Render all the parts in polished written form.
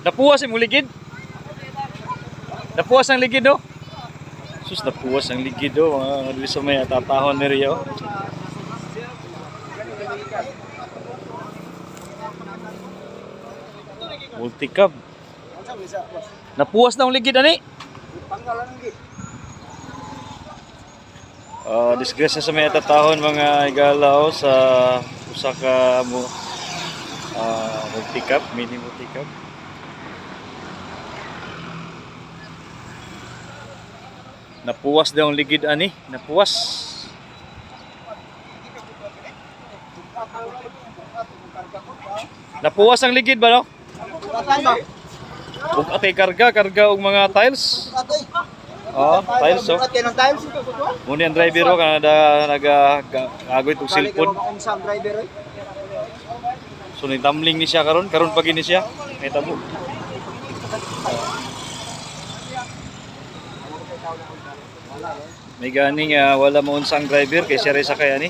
Napuwas yung ligid. Napuwas ang ligid do. Sus, napuwas ang ligid do. Mga dili sa may tatahon ni Rio. Multicab. Napuwas na ang ligid ani. Disgrasya sa may tatahon mga igalaw sa usa ka multicab, mini multicab. Napuwas daw ang ligid ani, napuwas. Napuwas ang ligid ba no? Ug atay karga og mga tiles. Tiles so. Muna ang driver o nagagoy itong cellphone. So nitamling ni siya karon pag ini siya. May tabo. May ganing wala mo unsang driver kay siya rin sa kaya ni.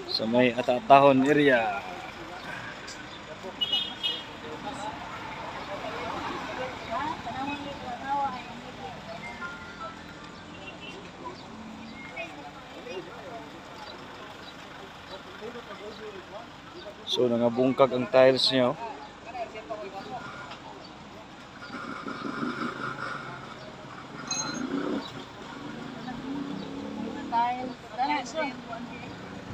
Sa may atatahon area. So nangabungkag ang tiles niya.